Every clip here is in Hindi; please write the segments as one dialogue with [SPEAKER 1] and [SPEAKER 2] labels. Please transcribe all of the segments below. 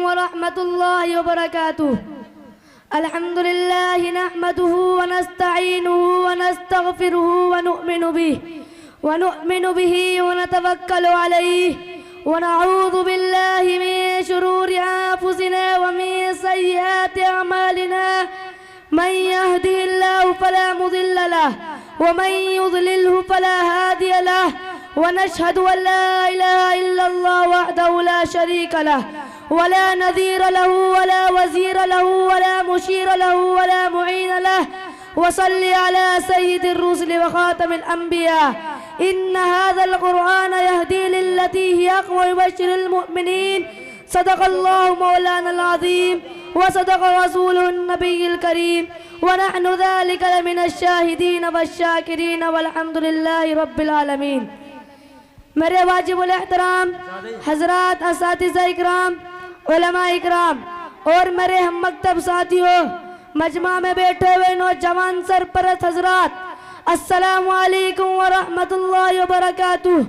[SPEAKER 1] वरहमतुल्लाहि वबरकातुह। अल्हम्दुलिल्लाह नहमदुहु व नस्तईनुहु व नस्तगफिरुहु व नुअमिनु बिही व नतवक्कलु अलैहि व नऊज़ु बिल्लाहि मिन शुरूरि अंफुसिना व मिन सय्यिआति अमालिना। मन यहदिहिल्लाहु फला मुदिल्ल लहु व मन युद्लिलहु फला हादिय लहु व नशहदु अन ला इलाहा इल्लल्लाह वहदहु ला शरीका लहु वला नज़ीर लहु वला वज़ीर लहु वला मुशीर लहु वला मुईन लहु वसल्लि अला सय्यिदिर रुसुलि व खातमिल अंबिया। इन्न हाज़ल कुरआन यहदी लिल्लती हिय अक़वम व युबश्शिरुल मुमिनीन। सदक़ल्लाहु मौलानल अज़ीम व सदक़ रसूलुहुन नबिय्युल करीम व नहनु ज़ालिका लमिनश शाहिदीन वश्शाकिरीन वल्हम्दुलिल्लाहि रब्बिल आलमीन। मेरे वाजिबुल एहतराम हज़रात, असातिज़ा इकराम, उलमा इकराम और मेरे हम मकतब साथियों, मजमा में बैठे हुए नौजवान सरपरस्त हज़रात, अस्सलामु अलैकुम व रहमतुल्लाहि व बरकातुह।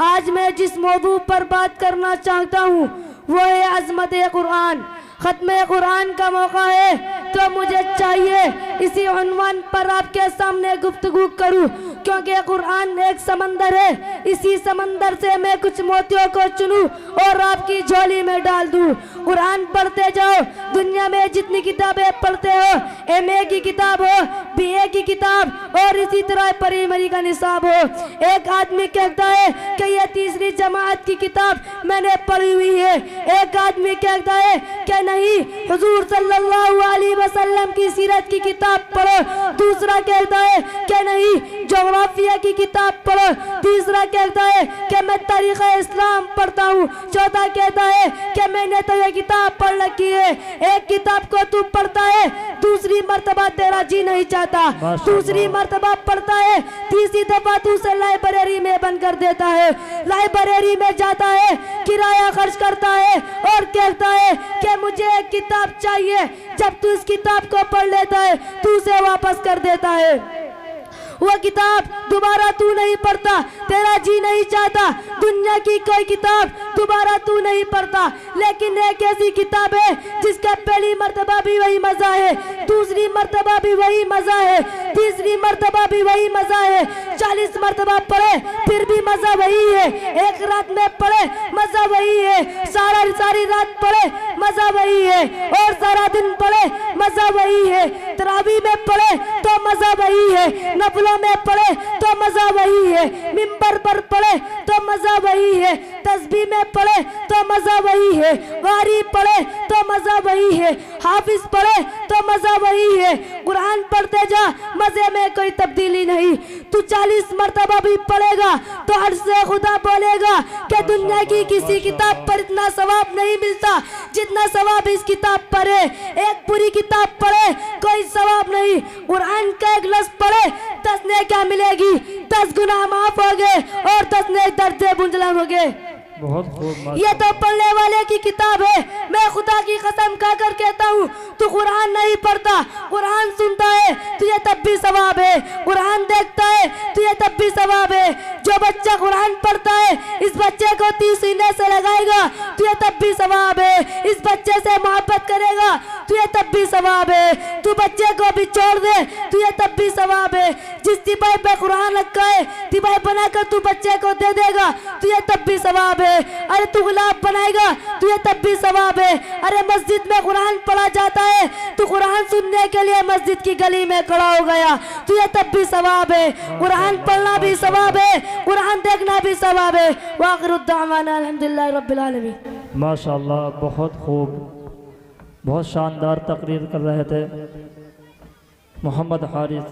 [SPEAKER 1] आज मैं जिस मौजू पर बात करना चाहता हूँ वो है अज़मत कुरान। ख़त्म कुरान का मौका है तो मुझे चाहिए इसी उन्वान पर आपके सामने गुफ्तगू करूं, क्योंकि कुरान एक समंदर है। इसी समंदर से मैं कुछ मोतियों को चुनूं और आपकी झोली में डाल दूं। कुरान पढ़ते जाओ, दुनिया में जितनी किताबें पढ़ते हो, एमए की किताब हो, बीए की किताब और इसी तरह प्राइमरी का निसाब हो, एक आदमी कहता है कि यह तीसरी जमात की किताब मैंने पढ़ी हुई है। एक आदमी कहता है कि नहीं, हुजूर सल्लल्लाहु अलैहि वसल्लम की सीरत की किताब पढ़ो। दूसरा कहता है कि नहीं, ज्योग्राफिया की किताब पढ़ो। तीसरा कहता है कि मैं तारीख़ इस्लाम पढ़ता हूँ। चौथा कहता है कि मैंने तो ये किताब पढ़ रखी है। एक किताब को तू पढ़ता है, दूसरी मर्तबा तेरा जी नहीं चाहता, दूसरी मर्तबा पढ़ता है, तीसरी दफा तू उसे लाइब्रेरी में बंद कर देता है। लाइब्रेरी में जाता है, किराया खर्च करता है और कहता है कि मुझे एक किताब चाहिए। जब तू इस किताब को पढ़ लेता है तू उसे वापस कर देता है। वो किताब दोबारा तू नहीं पढ़ता, तेरा जी नहीं चाहता। दुनिया की कोई किताब दोबारा तू नहीं पढ़ता, लेकिन एक ऐसी किताब है जिसका पहली मर्तबा भी वही मजा है, दूसरी मर्तबा भी वही मजा है, तीसरी मर्तबा भी वही मजा है, 40 मर्तबा पढ़े फिर भी मजा वही है। एक रात में पढ़े मजा वही है, सारी रात पढ़े मजा वही है और सारा दिन पढ़े मजा वही है। तरावी में पढ़े तो मजा वही है, नफलों में पढ़े तो मजा वही है, मिंबर पर पढ़े तो मजा वही है, तस्बीह में पढ़े तो मजा वही है, वारी पढ़े तो मजा वही है, हाफिज पढ़े तो मजा वही है। कुरान पढ़ते जा, मजे में कोई तब्दीली नहीं। तू 40 मर्तबा भी पढ़ेगा तो अर्श से खुदा बोलेगा कि दुनिया की किसी किताब पर इतना सवाब नहीं मिलता जितना सवाब इस किताब पर है। एक पूरी किताब पढ़े कोई सवाब नहीं, कुरान का एक लफ्ज़ पढ़े 10 ने क्या मिलेगी, 10 गुनाह माफ हो गए और 10 ने दर्द से बुंजलन हो गए।
[SPEAKER 2] बहुत खूब।
[SPEAKER 1] ये तो पढ़ने वाले की किताब है। मैं खुदा की कसम खाकर कहता हूँ, तू कुरान नहीं पढ़ता, कुरान सुनता है तुझे तब भी सवाब है, कुरान देखता है तुझे तब भी सवाब है। जो बच्चा कुरान पढ़ता है इस बच्चे को 30 सीने से लगाएगा तुझे तब भी सवाब है। इस बच्चे से मोहब्बत करेगा तुझे तब भी सवाब है। तू बच्चे को भी छोड़ दे तुझे तब भी सवाब है। जिस तिपाही पे कुरान रखा है तिपाही बनाकर तू बच्चे को दे देगा तुझे तब भी सवाब है। अरे तू गुलाब बनाएगा तुझे तब भी सवाब है। अरे मस्जिद में कुरान पढ़ा जाता है, तू कुरान सुनने के लिए मस्जिद की गली में खड़ा हो गया तुझे तब भी सवाब है। कुरान पढ़ना भी सवाब है, कुरान देखना भी सवाब है। वाखिरु दावाना अल्हम्दुलिल्लाहि रब्बिल आलमीन।
[SPEAKER 2] माशाअल्लाह, बहुत खूब, बहुत शानदार तकरीर कर रहे थे मोहम्मद हारिस।